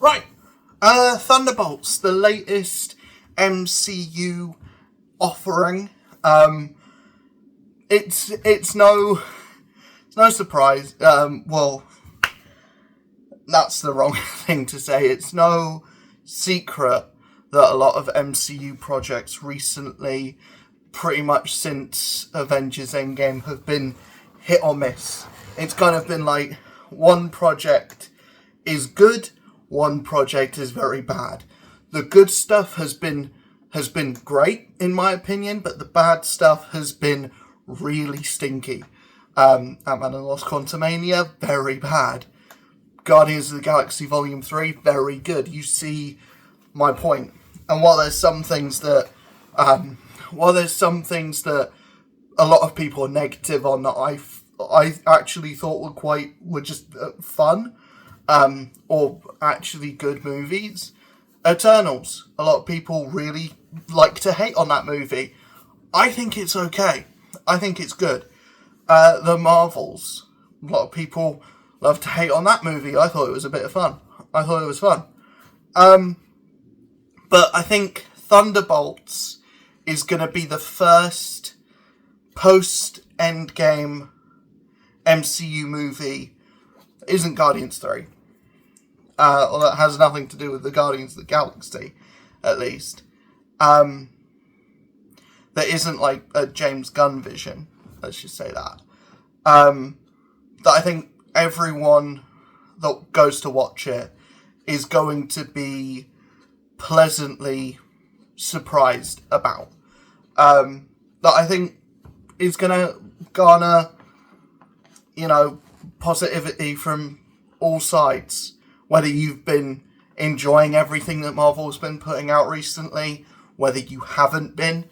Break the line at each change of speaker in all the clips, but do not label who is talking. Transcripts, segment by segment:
Right. Thunderbolts, the latest MCU offering. It's no surprise. Well, that's the wrong thing to say. It's no secret that a lot of MCU projects recently, pretty much since Avengers Endgame, have been hit or miss. It's kind of been like one project is good, one project is very bad. The good stuff has been great, in my opinion, but the bad stuff has been really stinky. Ant-Man and the Lost Quantumania, very bad. Guardians of the Galaxy Volume 3, very good. You see my point. And while there's some things that a lot of people are negative on that I actually thought were just fun, or actually good movies. Eternals, a lot of people really like to hate on that movie. I think it's okay. I think it's good. The Marvels, a lot of people love to hate on that movie. I thought it was a bit of fun. I thought it was fun. But I think Thunderbolts is going to be the first post-Endgame MCU movie that isn't Guardians 3. Or that has nothing to do with the Guardians of the Galaxy, at least. That isn't like a James Gunn vision, let's just say that. That I think everyone that goes to watch it is going to be pleasantly surprised about. That I think is going to garner, positivity from all sides. Whether you've been enjoying everything that Marvel's been putting out recently, whether you haven't been.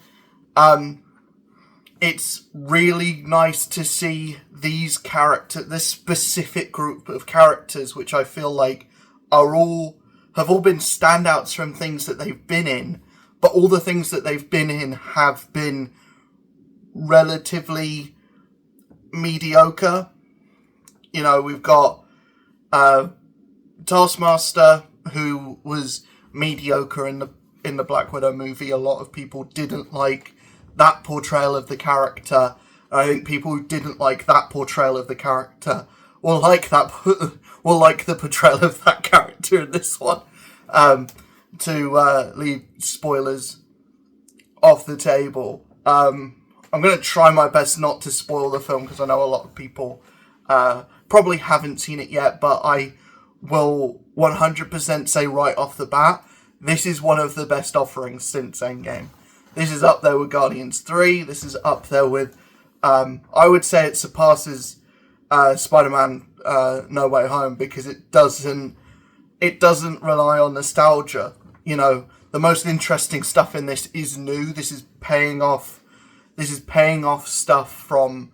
It's really nice to see this specific group of characters, which I feel like have all been standouts from things that they've been in, but all the things that they've been in have been relatively mediocre. We've got Taskmaster, who was mediocre in the Black Widow movie. A lot of people didn't like that portrayal of the character. I think people who didn't like that portrayal of the character will like the portrayal of that character in this one. To leave spoilers off the table. I'm going to try my best not to spoil the film because I know a lot of people probably haven't seen it yet, but I will 100% say right off the bat, this is one of the best offerings since Endgame. This is up there with Guardians 3. This is up there with, I would say it surpasses Spider-Man No Way Home because it doesn't rely on nostalgia. The most interesting stuff in this is new. This is paying off stuff from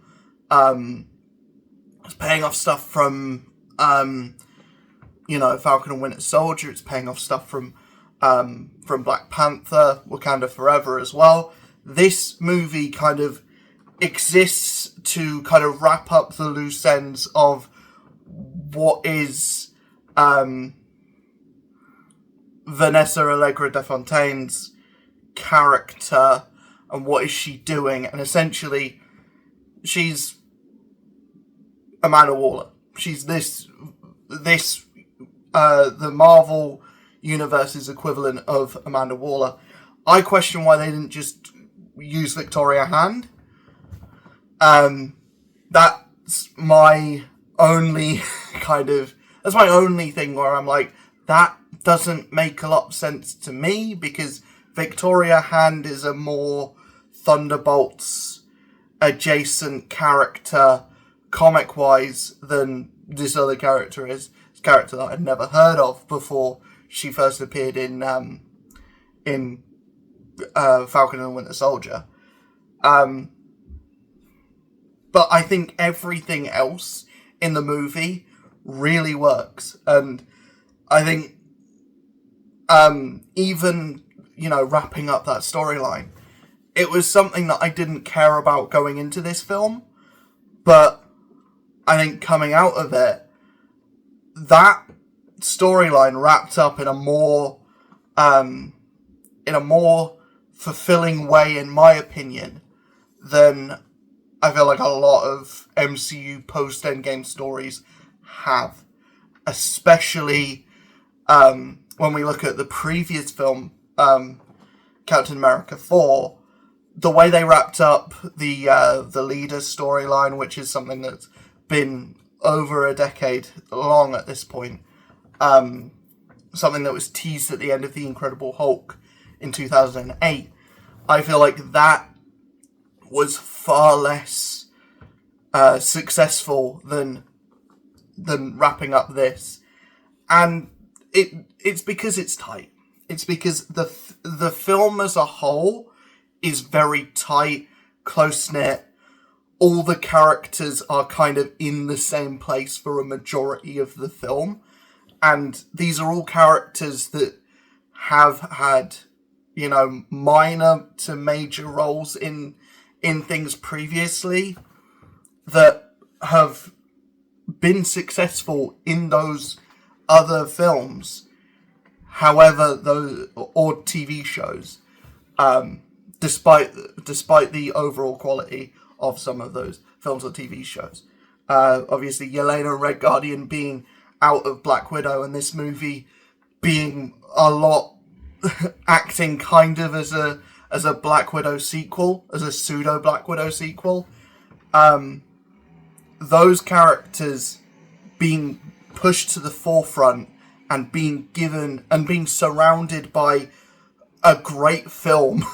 Falcon and Winter Soldier. It's paying off stuff from Black Panther, Wakanda Forever as well. This movie kind of exists to kind of wrap up the loose ends of what is Vanessa Allegra de Fontaine's character and what is she doing. And essentially, she's Amanda Waller. She's the Marvel Universe's equivalent of Amanda Waller. I question why they didn't just use Victoria Hand. That's my only thing where I'm like, that doesn't make a lot of sense to me because Victoria Hand is a more Thunderbolts adjacent character comic-wise than this other character is. This character that I'd never heard of before she first appeared in Falcon and Winter Soldier. But I think everything else in the movie really works. And I think even, wrapping up that storyline, it was something that I didn't care about going into this film. But I think coming out of it, that storyline wrapped up in a more fulfilling way, in my opinion, than I feel like a lot of MCU post-Endgame stories have. Especially when we look at the previous film, Captain America 4, the way they wrapped up the leader storyline, which is something that's been over a decade long at this point, something that was teased at the end of The Incredible Hulk in 2008, I feel like that was far less successful than wrapping up this. And it's because it's tight. It's because the film as a whole is very tight, close-knit. All the characters are kind of in the same place for a majority of the film. And these are all characters that have had, you know, minor to major roles in things previously that have been successful in those other films, however, those or TV shows, despite the overall quality of some of those films or TV shows. Obviously, Yelena Red Guardian being out of Black Widow, and this movie being a lot acting kind of as a Black Widow sequel, as a pseudo Black Widow sequel. Those characters being pushed to the forefront and being given and being surrounded by a great film,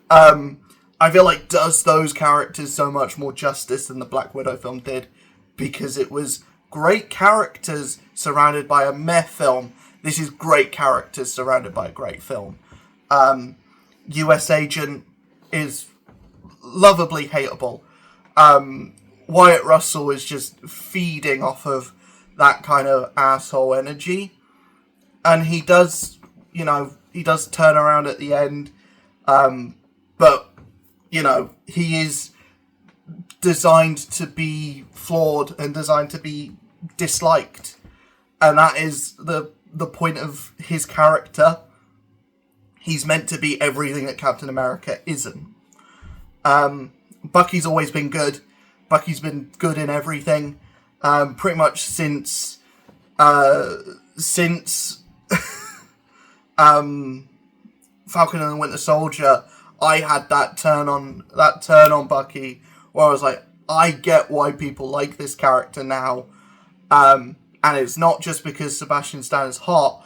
I feel like does those characters so much more justice than the Black Widow film did, because it was great characters surrounded by a meh film. This is great characters surrounded by a great film. US Agent is lovably hateable. Wyatt Russell is just feeding off of that kind of asshole energy. And he does turn around at the end. But, you know, he is designed to be flawed and designed to be disliked. And that is the point of his character. He's meant to be everything that Captain America isn't. Bucky's always been good. Bucky's been good in everything. Pretty much since Falcon and the Winter Soldier, I had that turn on Bucky, where I was like, I get why people like this character now. And it's not just because Sebastian Stan is hot.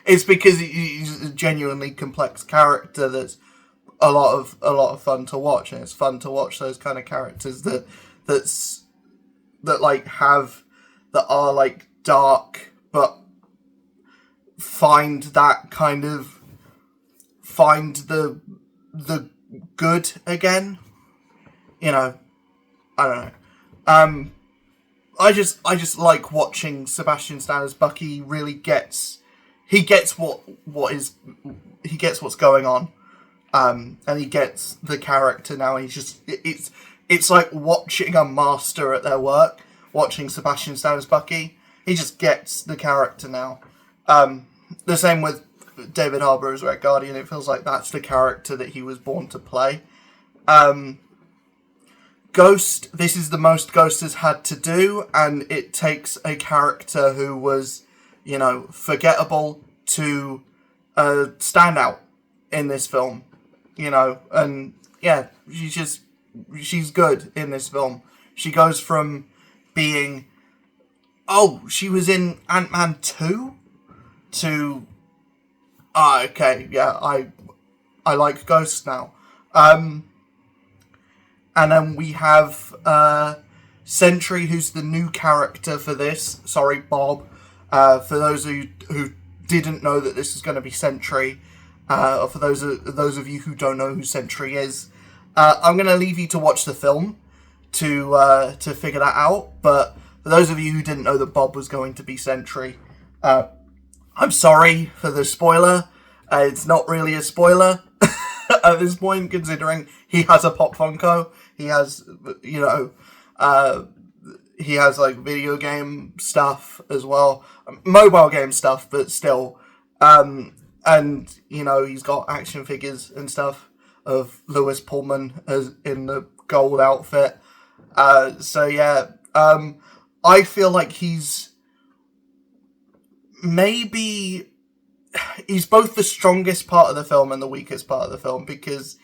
It's because he's a genuinely complex character that's a lot of fun to watch, and it's fun to watch those kind of characters that are like dark, but find the good again. You know, I don't know. I just like watching Sebastian Stan as Bucky. Really gets what's going on. And he gets the character now. It's like watching a master at their work, watching Sebastian Stan as Bucky. He just gets the character now. The same with David Harbour as Red Guardian. It feels like that's the character that he was born to play. Ghost, this is the most Ghost has had to do, and it takes a character who was, you know, forgettable to stand out in this film. You know, and yeah, she's good in this film. She goes from being, she was in Ant-Man 2 to, okay, yeah, I like Ghost now. And then we have Sentry, who's the new character for this. Sorry, Bob. For those who didn't know that this is going to be Sentry, or for those of you who don't know who Sentry is, I'm going to leave you to watch the film to figure that out. But for those of you who didn't know that Bob was going to be Sentry, I'm sorry for the spoiler. It's not really a spoiler at this point, considering he has a Pop Funko. He has, you know, he has like video game stuff as well, mobile game stuff, but still. And he's got action figures and stuff of Lewis Pullman as in the gold outfit. So yeah, I feel like he's both the strongest part of the film and the weakest part of the film, because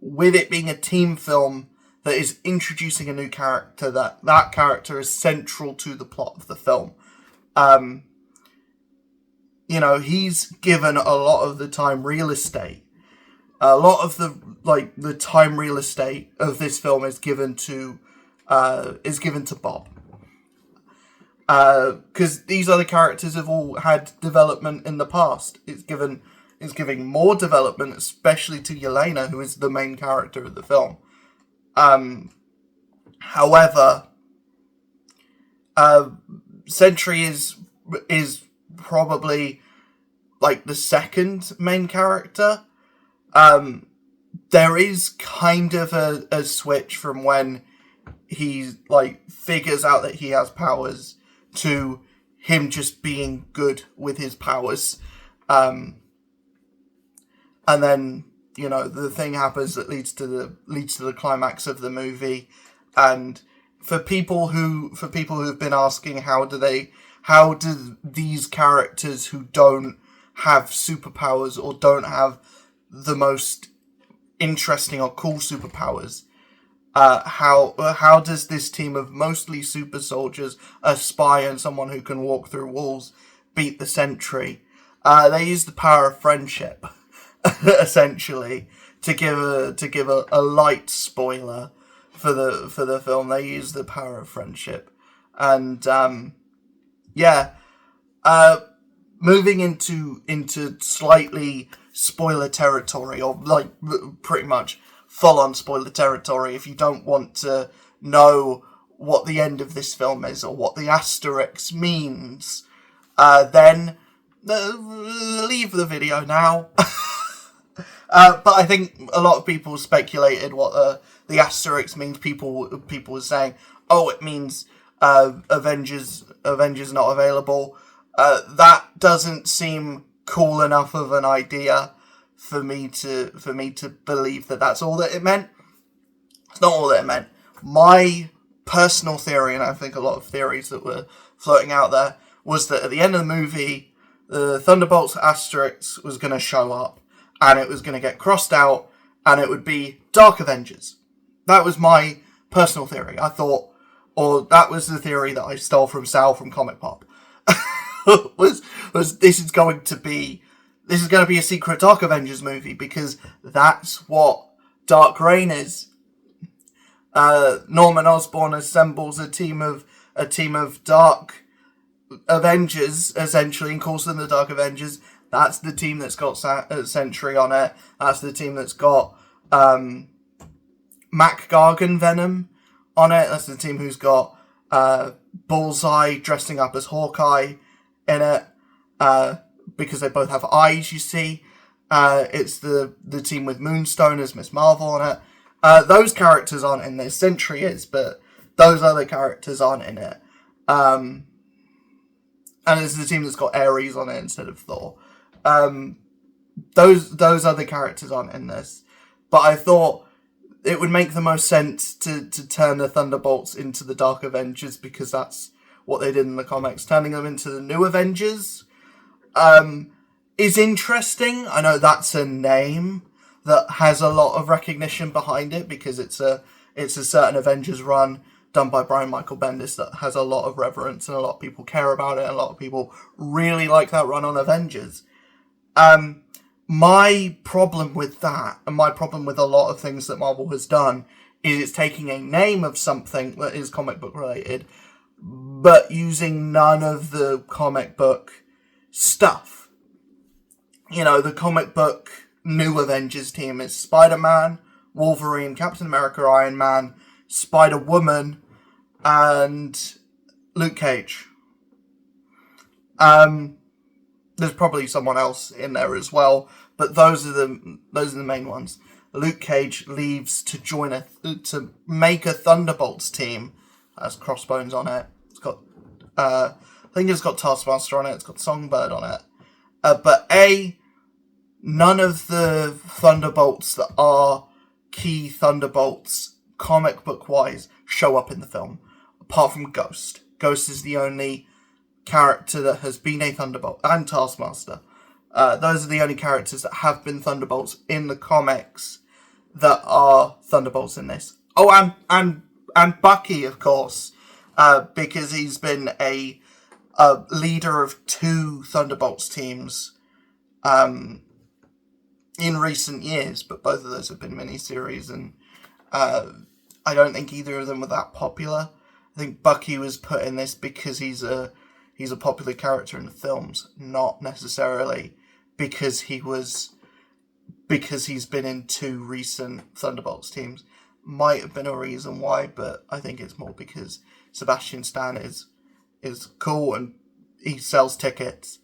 with it being a team film that is introducing a new character, that character is central to the plot of the film. He's given a lot of the time real estate. A lot of the time real estate of this film is given to Bob. Because these other characters have all had development in the past. It's giving more development, especially to Yelena, who is the main character of the film. However, Sentry is probably like the second main character. There is kind of a switch from when he figures out that he has powers to him just being good with his powers. And then, the thing happens that leads to the climax of the movie. And for people who've been asking how do these characters who don't have superpowers or don't have the most interesting or cool superpowers, how does this team of mostly super soldiers, a spy and someone who can walk through walls, beat the Sentry? They use the power of friendship, essentially, to give a light spoiler for the film. They use the power of friendship, and moving into slightly spoiler territory, or pretty much full-on spoiler territory. If you don't want to know what the end of this film is or what the asterisk means, then leave the video now. But I think a lot of people speculated what the asterisk means. People were saying, oh, it means Avengers not available. That doesn't seem cool enough of an idea for me to believe that that's all that it meant. It's not all that it meant. My personal theory, and I think a lot of theories that were floating out there, was that at the end of the movie, the Thunderbolts asterisk was going to show up, and it was going to get crossed out, and it would be Dark Avengers. That was my personal theory. I thought, or that was the theory that I stole from Sal from Comic Pop. was this is going to be a secret Dark Avengers movie, because that's what Dark Reign is. Norman Osborn assembles a team of Dark Avengers, essentially, and calls them the Dark Avengers. That's the team that's got Sentry on it. That's the team that's got Mac Gargan Venom on it. That's the team who's got Bullseye dressing up as Hawkeye in it, because they both have eyes, you see. It's the team with Moonstone as Miss Marvel on it. Those characters aren't in this. Sentry is, but those other characters aren't in it. And it's the team that's got Ares on it instead of Thor. Those other characters aren't in this. But I thought it would make the most sense to turn the Thunderbolts into the Dark Avengers, because that's what they did in the comics. Turning them into the New Avengers is interesting. I know that's a name that has a lot of recognition behind it, because it's a certain Avengers run done by Brian Michael Bendis that has a lot of reverence, and a lot of people care about it, and a lot of people really like that run on Avengers. My problem with that, and my problem with a lot of things that Marvel has done, is it's taking a name of something that is comic book related, but using none of the comic book stuff. The comic book New Avengers team is Spider-Man, Wolverine, Captain America, Iron Man, Spider-Woman, and Luke Cage. There's probably someone else in there as well, but those are the main ones. Luke Cage leaves to make a Thunderbolts team, has Crossbones on it. It's got, I think it's got Taskmaster on it. It's got Songbird on it. But none of the Thunderbolts that are key Thunderbolts comic book wise show up in the film, apart from Ghost. Ghost is the only character that has been a Thunderbolt, and Taskmaster. Those are the only characters that have been Thunderbolts in the comics that are Thunderbolts in this. Oh, and Bucky, of course, because he's been a leader of 2 Thunderbolts teams in recent years, but both of those have been miniseries, and I don't think either of them were that popular. I think Bucky was put in this because he's a popular character in the films, not necessarily because he's been in 2 recent Thunderbolts teams. Might have been a reason why, but I think it's more because Sebastian Stan is cool and he sells tickets.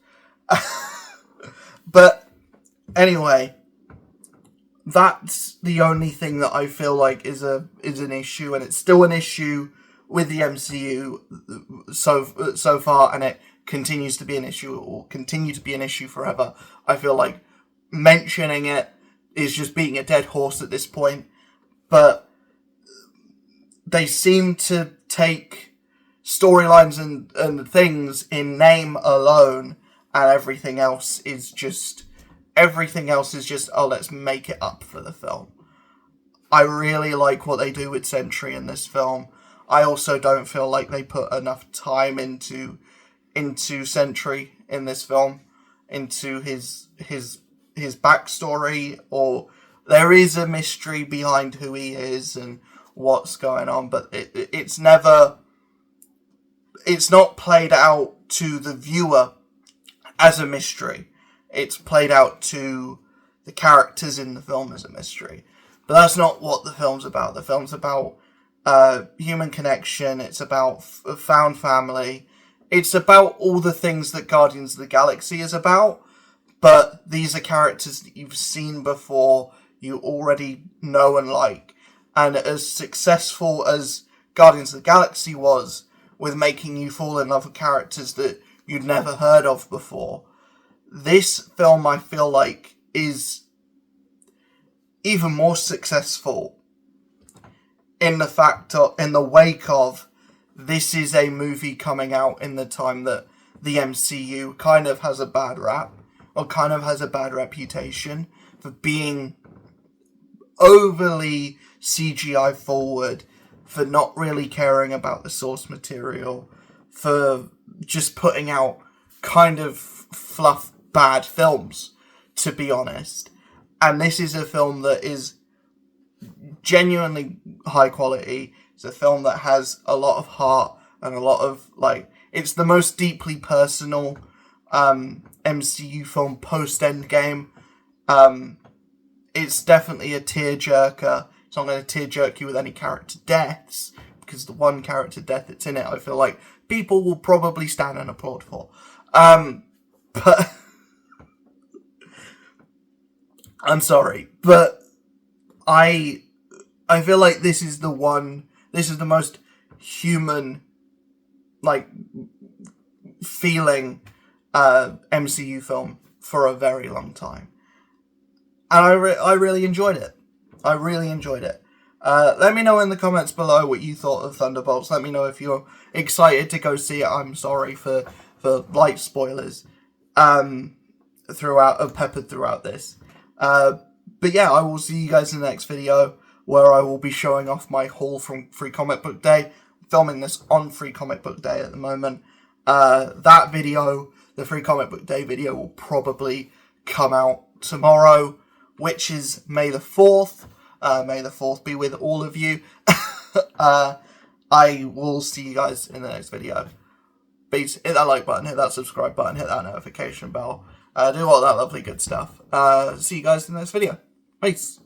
But anyway, that's the only thing that I feel like is an issue, and it's still an issue with the MCU so far, and it continues to be an issue. It will continue to be an issue forever. I feel like mentioning it is just beating a dead horse at this point, but they seem to take storylines and things in name alone, and everything else is just, oh, let's make it up for the film. I really like what they do with Sentry in this film. I also don't feel like they put enough time into Sentry in this film, into his backstory, or there is a mystery behind who he is and what's going on, but it's not played out to the viewer as a mystery. It's played out to the characters in the film as a mystery. But that's not what the film's about. The film's about human connection. It's about found family. It's about all the things that Guardians of the Galaxy is about. But these are characters that you've seen before, you already know and like. And as successful as Guardians of the Galaxy was with making you fall in love with characters that you'd never heard of before, this film, I feel like, is even more successful in the wake of, this is a movie coming out in the time that the MCU kind of has a bad rap, or kind of has a bad reputation for being overly CGI forward, for not really caring about the source material, for just putting out kind of fluff bad films, to be honest. And this is a film that is genuinely high quality. It's a film that has a lot of heart and a lot of, like, it's the most deeply personal MCU film post-Endgame. It's definitely a tearjerker. It's not going to tearjerk you with any character deaths, because the one character death that's in it, I feel like people will probably stand and applaud for. But I'm sorry, but I feel like this is the most human, like, feeling MCU film for a very long time. And I really enjoyed it. I really enjoyed it. Let me know in the comments below what you thought of Thunderbolts. Let me know if you're excited to go see it. I'm sorry for light spoilers peppered throughout this. But yeah, I will see you guys in the next video, where I will be showing off my haul from Free Comic Book Day. I'm filming this on Free Comic Book Day at the moment. That video, the Free Comic Book Day video, will probably come out tomorrow, which is May the 4th. May the 4th be with all of you. I will see you guys in the next video. Please hit that like button, hit that subscribe button, hit that notification bell. Do all that lovely good stuff. See you guys in the next video. Peace.